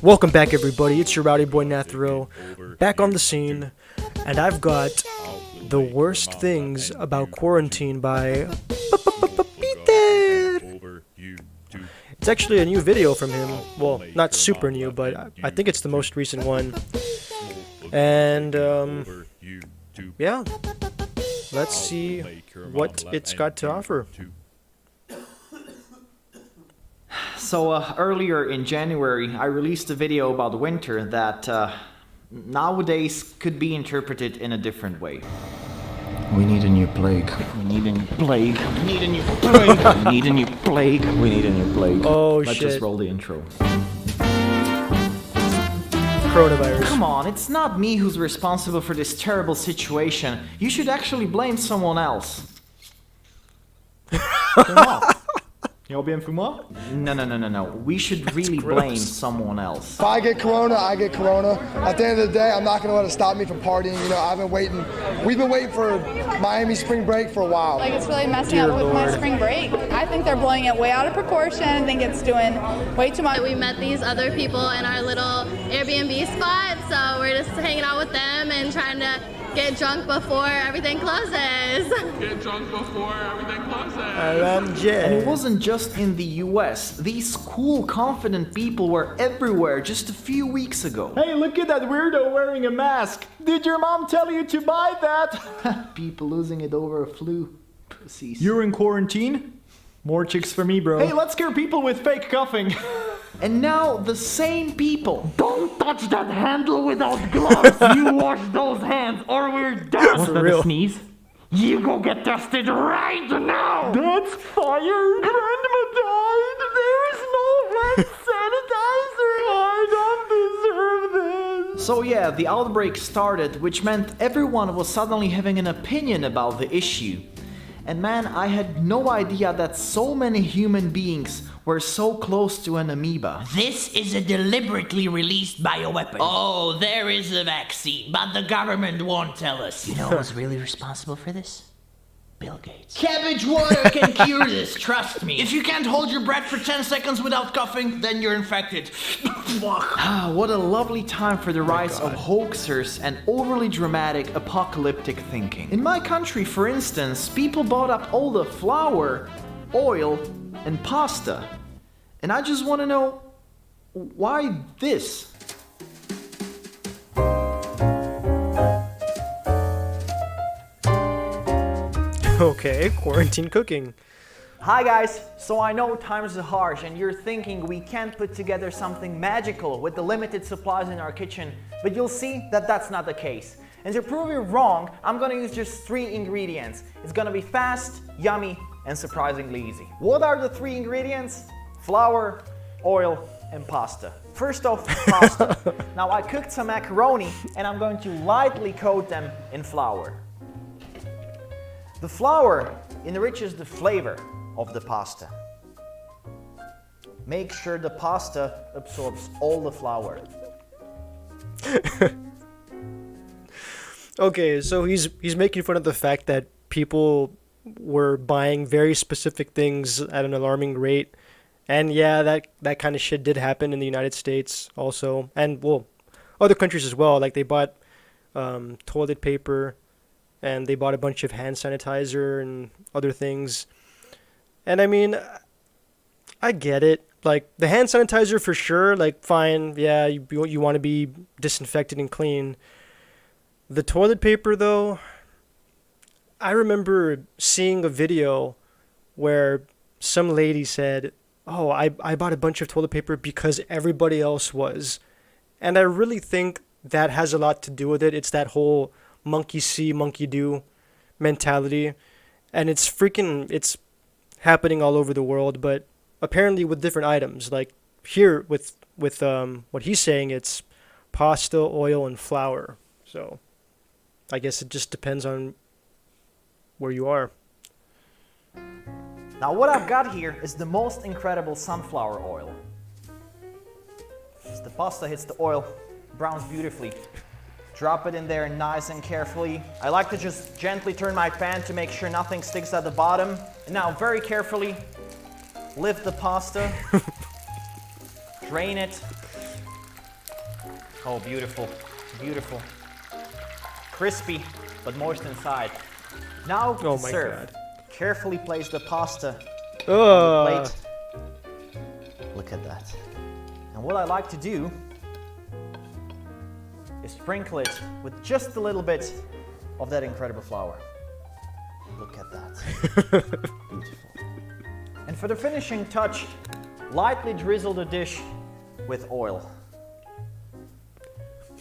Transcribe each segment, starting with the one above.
Welcome back, everybody. It's your rowdy boy Nathurow, back on the scene, and I've got the worst things about quarantine by PPPeter. It's actually a new video from him. Well, not super new, but I think it's the most recent one. And yeah, let's see what it's got to offer. So earlier in January, I released a video about winter that nowadays could be interpreted in a different way. We need a new plague. We need a new plague. We need a new plague. We need a new plague. We need a new plague. Oh, Let's shit. just roll the intro. Coronavirus. Come on, it's not me who's responsible for this terrible situation. You should actually blame someone else. No. We should really blame someone else. If I get corona, I get corona. At the end of the day, I'm not gonna let it stop me from partying. You know, we've been waiting for Miami spring break for a while. Like, it's really messing up with my spring break. I think they're blowing it way out of proportion. I think it's doing way too much. We met these other people in our little Airbnb spot, so we're just hanging out with them and trying to get drunk before everything closes. Get drunk before everything closes. And it wasn't just in the US. These cool, confident people were everywhere just a few weeks ago. Hey, look at that weirdo wearing a mask. Did your mom tell you to buy that? People losing it over a flu. Pussies. You're in quarantine? More chicks for me, bro. Hey, let's scare people with fake coughing. And now the same people. Don't touch that handle without gloves. You wash those hands or we're down. For real. Sneeze. You go get tested right now. That's fire. Grandma died. There's no hand sanitizer. I don't deserve this. So yeah, the outbreak started, which meant everyone was suddenly having an opinion about the issue. And man, I had no idea that so many human beings were so close to an amoeba. This is a deliberately released bioweapon. Oh, there is a vaccine, but the government won't tell us. You know who's really responsible for this? Bill Gates. Cabbage water can cure this, trust me. If you can't hold your breath for 10 seconds without coughing, then you're infected. What a lovely time for the rise of hoaxers and overly dramatic apocalyptic thinking. In my country, for instance, people bought up all the flour, oil, and pasta. And I just want to know, why this? Okay, quarantine cooking. Hi guys, so I know times are harsh and you're thinking we can't put together something magical with the limited supplies in our kitchen, but you'll see that that's not the case. And to prove you wrong, I'm gonna use just 3 ingredients. It's gonna be fast, yummy, and surprisingly easy. What are the 3 ingredients? Flour, oil, and pasta. First off, pasta. Now I cooked some macaroni and I'm going to lightly coat them in flour. The flour enriches the flavor of the pasta. Make sure the pasta absorbs all the flour. Okay, so he's making fun of the fact that people were buying very specific things at an alarming rate. And yeah, that kind of shit did happen in the United States also. And well, other countries as well. Like they bought toilet paper and they bought a bunch of hand sanitizer and other things. And I mean, I get it. Like the hand sanitizer for sure, like fine, yeah, you want to be disinfected and clean. The toilet paper though, I remember seeing a video where some lady said, oh, I bought a bunch of toilet paper because everybody else was. And I really think that has a lot to do with it. It's that whole monkey see, monkey do mentality. And it's happening all over the world, but apparently with different items. Like here with what he's saying, it's pasta, oil, and flour. So I guess it just depends on where you are. Now what I've got here is the most incredible sunflower oil. As the pasta hits the oil, browns beautifully. Drop it in there nice and carefully. I like to just gently turn my pan to make sure nothing sticks at the bottom. And now very carefully lift the pasta, drain it, Oh, beautiful, beautiful. Crispy, but moist inside. Now Oh to my serve. God. Carefully place the pasta on Ugh. the plate. Look at that. And what I like to do is sprinkle it with just a little bit of that incredible flour. Look at that. Beautiful. And for the finishing touch, lightly drizzle the dish with oil.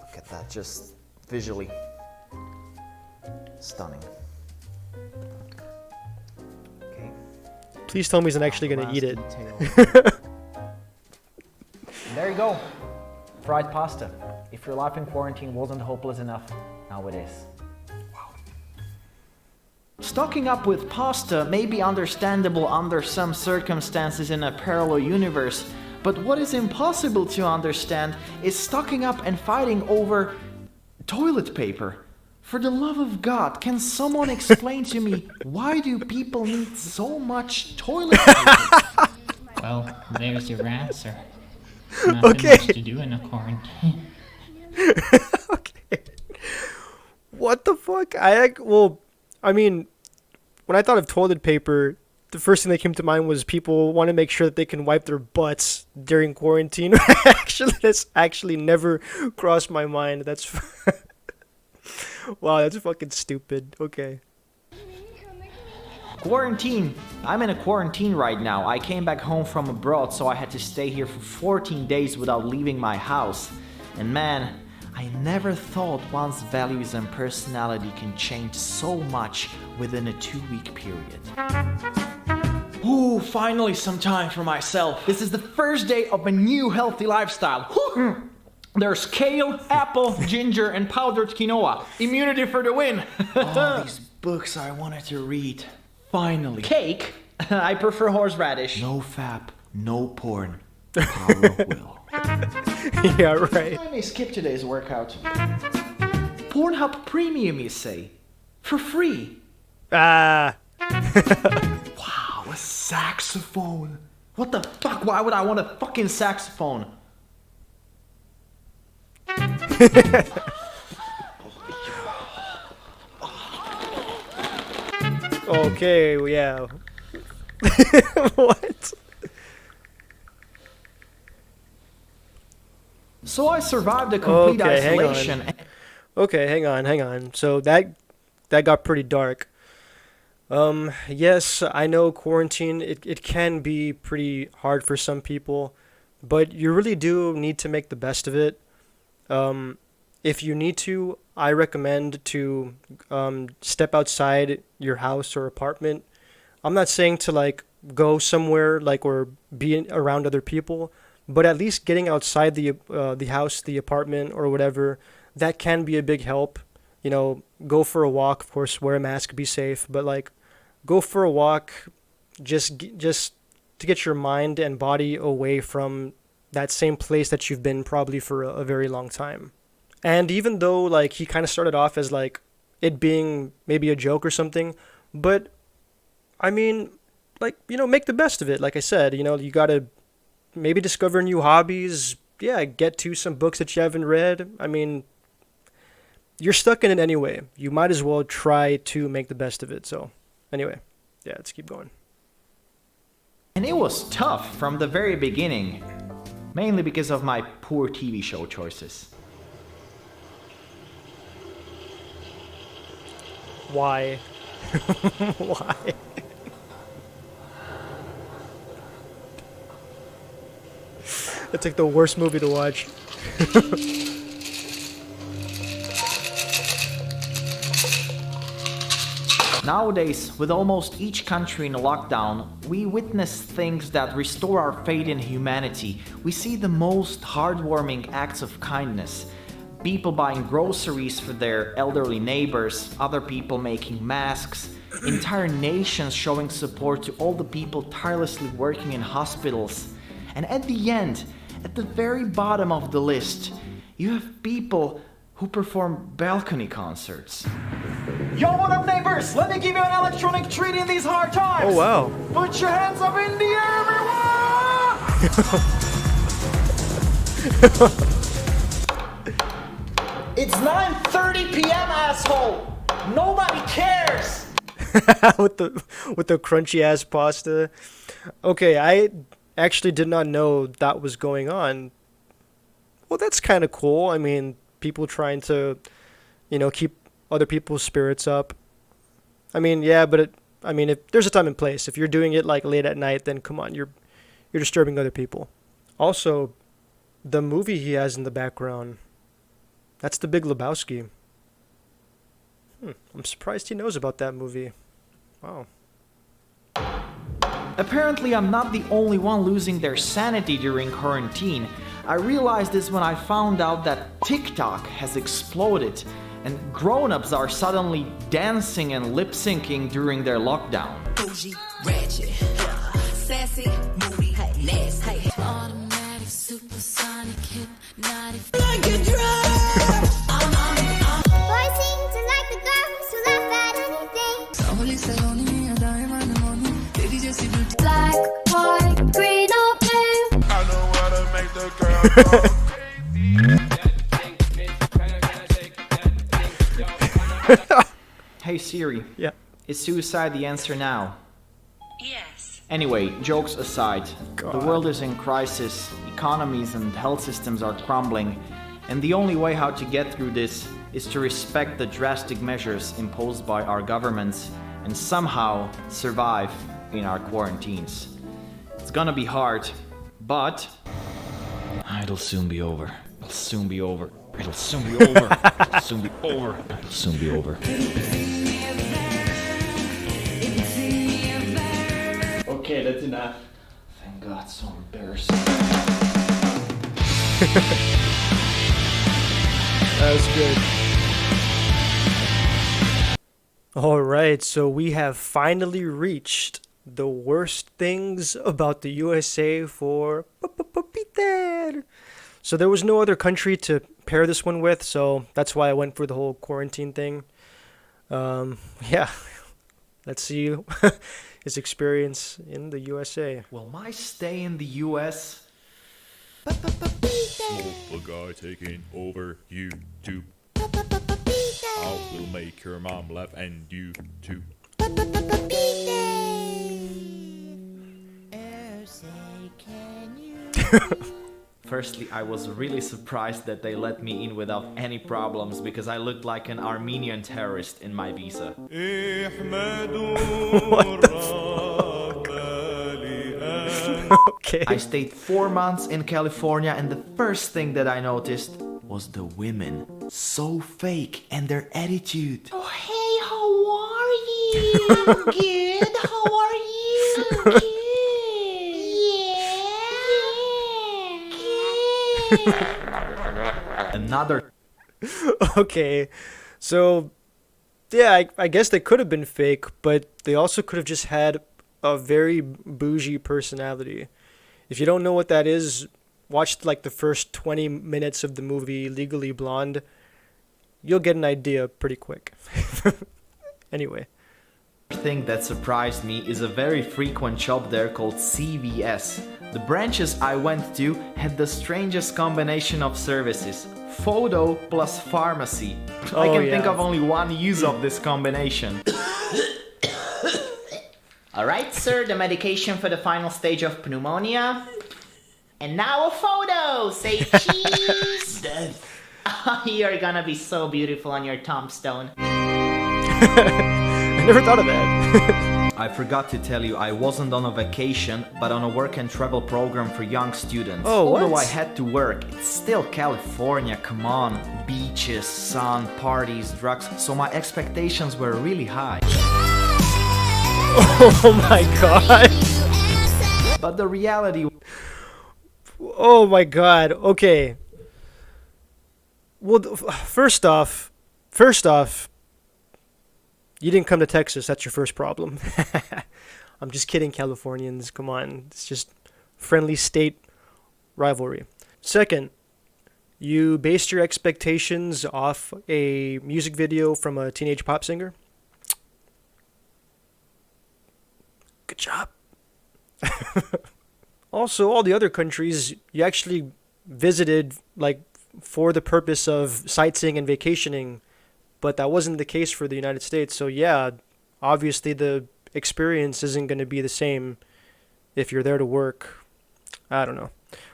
Look at that, just visually stunning. Okay. Please tell me he's not actually gonna eat it. There you go. Fried pasta. If your life in quarantine wasn't hopeless enough, now it is. Wow. Stocking up with pasta may be understandable under some circumstances in a parallel universe, but what is impossible to understand is stocking up and fighting over toilet paper. For the love of God, can someone explain to me why do people need so much toilet paper? Well, there's your answer. Nothing Okay. much to do in a quarantine. Okay. What the fuck? I mean, when I thought of toilet paper, the first thing that came to mind was people want to make sure that they can wipe their butts during quarantine. That's actually never crossed my mind. That's wow, that's fucking stupid. Okay. Quarantine. I'm in a quarantine right now. I came back home from abroad, so I had to stay here for 14 days without leaving my house. And man, I never thought one's values and personality can change so much within a 2-week period. Ooh, finally some time for myself. This is the first day of a new healthy lifestyle. There's kale, apple, ginger, and powdered quinoa. Immunity for the win. All these books I wanted to read. Finally. Cake? I prefer horseradish. No fap, no porn. Paulo will. Yeah, right. I may skip today's workout. Pornhub Premium, you say? For free? Ah. Wow, a saxophone. What the fuck? Why would I want a fucking saxophone? Okay, yeah. What? So I survived a complete Okay, hang on. isolation. Okay, hang on. So that got pretty dark. Yes, I know quarantine, it can be pretty hard for some people, but you really do need to make the best of it. If you need to, I recommend to step outside your house or apartment. I'm not saying to like go somewhere like or be around other people, but at least getting outside the house, the apartment, or whatever, that can be a big help. You know, go for a walk. Of course, wear a mask, be safe, but like go for a walk, just to get your mind and body away from that same place that you've been probably for a very long time. And even though like he kind of started off as like it being maybe a joke or something, but I mean, like, you know, make the best of it. Like I said, you know, you got to maybe discover new hobbies. Yeah, get to some books that you haven't read. I mean, you're stuck in it anyway. You might as well try to make the best of it. So anyway, yeah, let's keep going. And it was tough from the very beginning, mainly because of my poor TV show choices. Why? Why? It's like the worst movie to watch. Nowadays, with almost each country in a lockdown, we witness things that restore our faith in humanity. We see the most heartwarming acts of kindness. People buying groceries for their elderly neighbors, other people making masks, entire nations showing support to all the people tirelessly working in hospitals. And at the end, at the very bottom of the list, you have people who perform balcony concerts. Yo, what up, neighbors? Let me give you an electronic treat in these hard times. Oh, wow. Put your hands up in the air, everyone! It's 9:30 p.m., asshole! Nobody cares! with the crunchy ass pasta. Okay, I actually did not know that was going on. Well, that's kind of cool. I mean, people trying to, keep other people's spirits up. I mean, yeah, but I mean, if there's a time and place. If you're doing it like late at night, then come on, you're disturbing other people. Also, the movie he has in the background, that's The Big Lebowski. I'm surprised he knows about that movie. Wow. Apparently, I'm not the only one losing their sanity during quarantine. I realized this when I found out that TikTok has exploded and grown-ups are suddenly dancing and lip-syncing during their lockdown. Bougie, ratchet, sassy, moody, nasty, automatic, supersonic, hypnotic, like a drug. Boys seem to like the girls who laugh at anything. Black, white, green or blue. I know how to make the girl go. Hey Siri. Yeah. Is suicide the answer now? Yes. Anyway, jokes aside, God. the world is in crisis, economies and health systems are crumbling, and the only way how to get through this is to respect the drastic measures imposed by our governments and somehow survive in our quarantines. It's gonna be hard, but it'll soon be over. It'll soon be over. It'll soon be over. It'll soon be over. It'll soon be over. Okay, that's enough. Thank God, so embarrassing. That was good. All right, so we have finally reached the worst things about the USA for PPPeter. So there was no other country to pair this one with, so that's why I went for the whole quarantine thing. Yeah, let's see his experience in the USA. Well, my stay in the US... The guy taking over YouTube. I will make your mom laugh and you too. Firstly, I was really surprised that they let me in without any problems because I looked like an Armenian terrorist in my visa. What the fuck? Okay. I stayed 4 months in California and the first thing that I noticed was the women. So fake and their attitude. Oh, hey, how are you? I'm good. How are you? Good. Yeah. Another. Okay, so yeah, I guess they could have been fake, but they also could have just had a very bougie personality. If you don't know what that is, watch like the first 20 minutes of the movie Legally Blonde. You'll get an idea pretty quick. Anyway. Thing that surprised me is a very frequent shop there called CVS. The branches I went to had the strangest combination of services. Photo plus pharmacy. I can think of only one use of this combination. Alright, sir, the medication for the final stage of pneumonia. And now a photo! Say cheese! Oh, you're gonna be so beautiful on your tombstone. I never thought of that. I forgot to tell you, I wasn't on a vacation, but on a work and travel program for young students. Oh, what? Although I had to work, it's still California, come on. Beaches, sun, parties, drugs, so my expectations were really high. Oh my god. But the reality... Oh my god, okay. Well, first off, you didn't come to Texas, that's your first problem. I'm just kidding, Californians, come on. It's just friendly state rivalry. Second, you based your expectations off a music video from a teenage pop singer. Good job. Also, all the other countries, you actually visited like for the purpose of sightseeing and vacationing, but that wasn't the case for the United States. So yeah, obviously the experience isn't going to be the same if you're there to work. I don't know.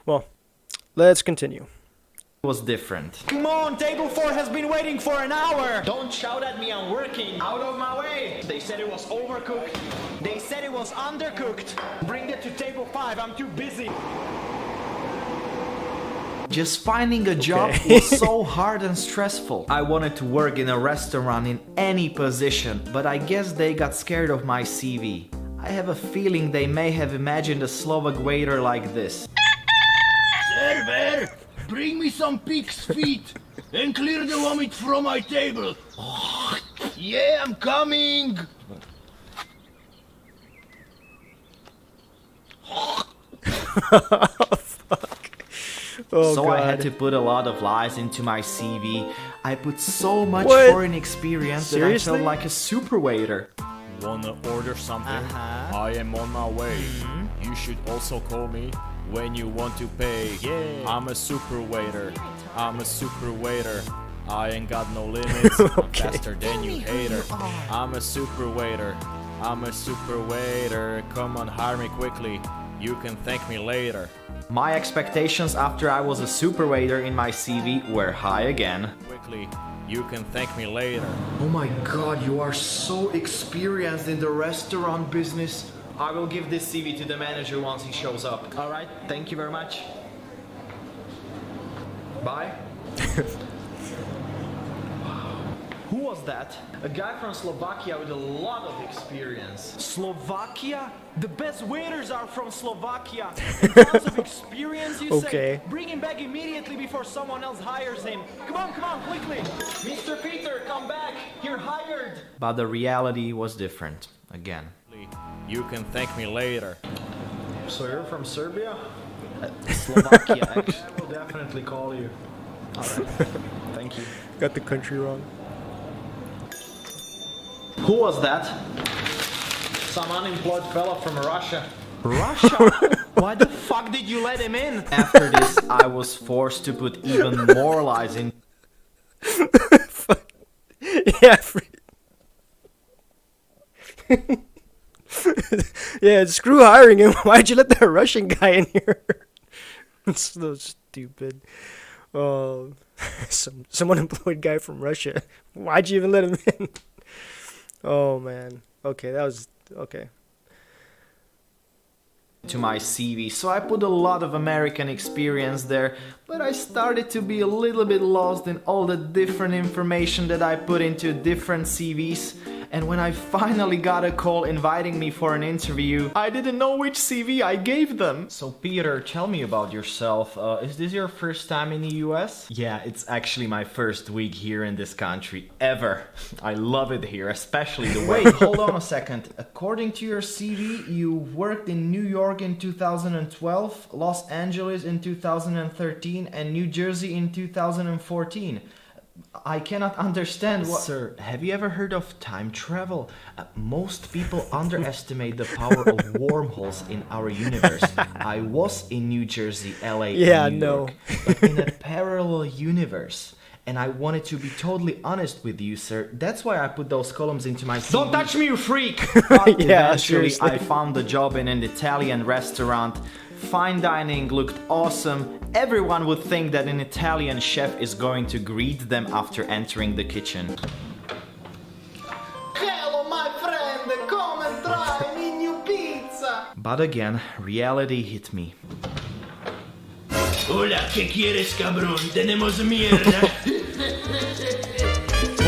Well, let's continue. Was different. Come on, table 4 has been waiting for an hour. Don't shout at me, I'm working. Out of my way. They said it was overcooked. They said it was undercooked. Bring it to table 5, I'm too busy. Just finding a job was so hard and stressful. I wanted to work in a restaurant in any position, but I guess they got scared of my CV. I have a feeling they may have imagined a Slovak waiter like this. Server, bring me some pig's feet and clear the vomit from my table. Yeah, I'm coming. Oh, so God. I had to put a lot of lies into my CV. I put so much What? foreign experience Seriously? that I felt like a super waiter. Wanna order something? I am on my way. You should also call me when you want to pay. Yeah. I'm a super waiter. I'm a super waiter. I ain't got no limits. I'm faster than you hater. I'm a super waiter. I'm a super waiter. Come on, hire me quickly. You can thank me later. My expectations after I was a super waiter in my CV were high again. Quickly. You can thank me later. Oh my god, you are so experienced in the restaurant business. I will give this CV to the manager once he shows up. Alright, thank you very much. Bye. Who was that? A guy from Slovakia with a lot of experience. Slovakia? The best waiters are from Slovakia. And tons of experience, you Okay. say? Bring him back immediately before someone else hires him. Come on, quickly. Mr. Peter, come back. You're hired. But the reality was different. Again. You can thank me later. So you're from Serbia? Slovakia, actually. I will definitely call you. Alright. Thank you. Got the country wrong. Who was that? Some unemployed fella from Russia. Russia? Why the fuck did you let him in? After this, I was forced to put even more lies in. Yeah. Yeah, screw hiring him. Why'd you let that Russian guy in here? It's so stupid. Some unemployed guy from Russia. Why'd you even let him in? Oh man. Okay, that was okay. To my CV, so I put a lot of American experience there, but I started to be a little bit lost in all the different information that I put into different CVs. And when I finally got a call inviting me for an interview, I didn't know which CV I gave them. So Peter, tell me about yourself. Is this your first time in the US? Yeah, it's actually my first week here in this country ever. I love it here, especially the way. Wait, hold on a second. According to your CV, you worked in New York in 2012, Los Angeles in 2013, and New Jersey in 2014. I cannot understand what... Sir, have you ever heard of time travel? Most people underestimate the power of wormholes in our universe. I was in New Jersey, LA, and New York, but in a parallel universe. And I wanted to be totally honest with you, sir. That's why I put those columns into my CV. Don't touch me, you freak! But eventually, I found a job in an Italian restaurant. Fine dining looked awesome. Everyone would think that an Italian chef is going to greet them after entering the kitchen. Hello, my friend. Come and try me new pizza. But again, reality hit me. Hola, ¿qué quieres, cabrón? Tenemos mierda.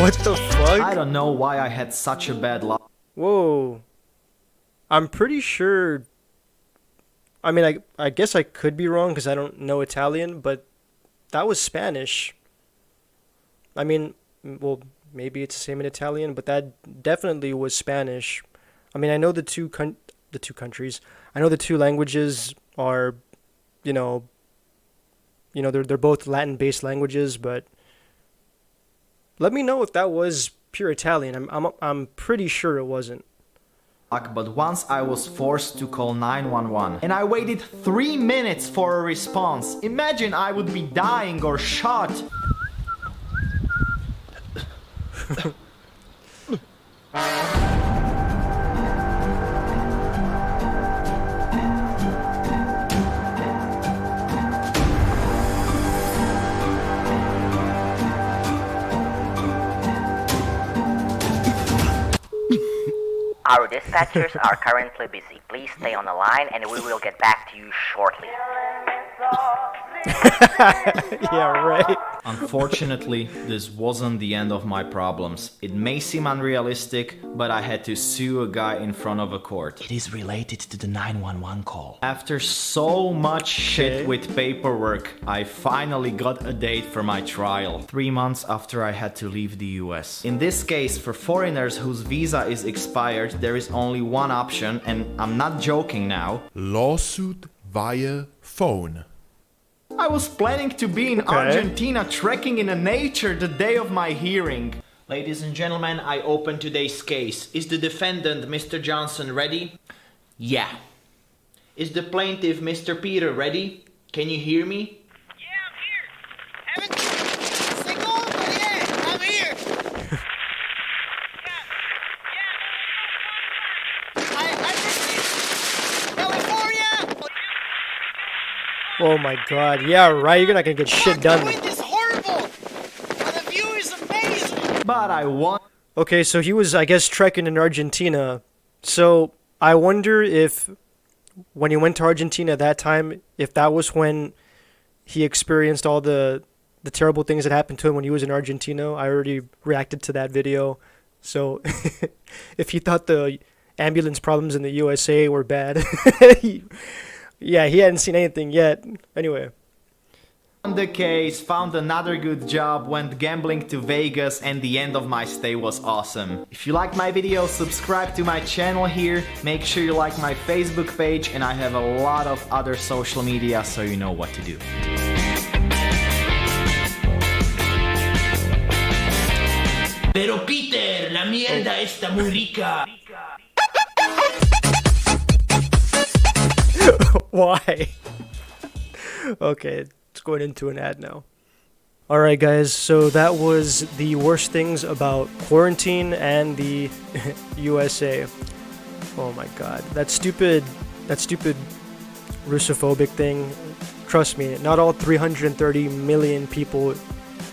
What the fuck? I don't know why I had such a bad luck. Whoa. I'm pretty sure... I mean, I guess I could be wrong because I don't know Italian, but that was Spanish. I mean, well, maybe it's the same in Italian, but that definitely was Spanish. I mean, I know the two countries. I know the two languages are, they're both Latin-based languages, but let me know if that was pure Italian. I'm pretty sure it wasn't. But once I was forced to call 911 and I waited 3 minutes for a response. Imagine I would be dying or shot. Our dispatchers are currently busy. Please stay on the line and we will get back to you shortly. Yeah, right. Unfortunately, this wasn't the end of my problems. It may seem unrealistic, but I had to sue a guy in front of a court. It is related to the 911 call. After so much shit with paperwork, I finally got a date for my trial. 3 months after I had to leave the US. In this case, for foreigners whose visa is expired, there is only one option, and I'm not joking now. Lawsuit via phone. I was planning to be in Argentina trekking in the nature the day of my hearing. Ladies and gentlemen, I open today's case. Is the defendant, Mr. Johnson, ready? Yeah. Is the plaintiff, Mr. Peter, ready? Can you hear me? Yeah, I'm here. Haven't signal, but yeah, I'm here. Oh my god, yeah, right, you're not gonna get shit done. But I won. Okay, so he was, I guess, trekking in Argentina. So I wonder if when he went to Argentina that time, if that was when he experienced all the terrible things that happened to him when he was in Argentina. I already reacted to that video. So if he thought the ambulance problems in the USA were bad, yeah, he hadn't seen anything yet. Anyway. On the case, found another good job, went gambling to Vegas, and the end of my stay was awesome. If you like my video, subscribe to my channel here, make sure you like my Facebook page, and I have a lot of other social media, so you know what to do. Pero Peter, la mierda está muy rica. Why? Okay, it's going into an ad now. Alright guys, so that was the worst things about quarantine and the USA. Oh my god, that stupid Russophobic thing. Trust me, not all 330 million people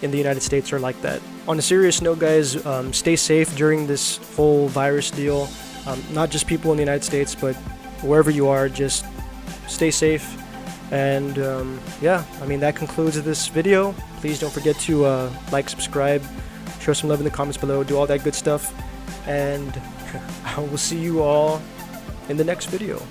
in the United States are like that. On a serious note guys, stay safe during this whole virus deal. Not just people in the United States, but wherever you are, just stay safe. And yeah, I mean, that concludes this video. Please don't forget to like, subscribe, show some love in the comments below, do all that good stuff. And I will see you all in the next video.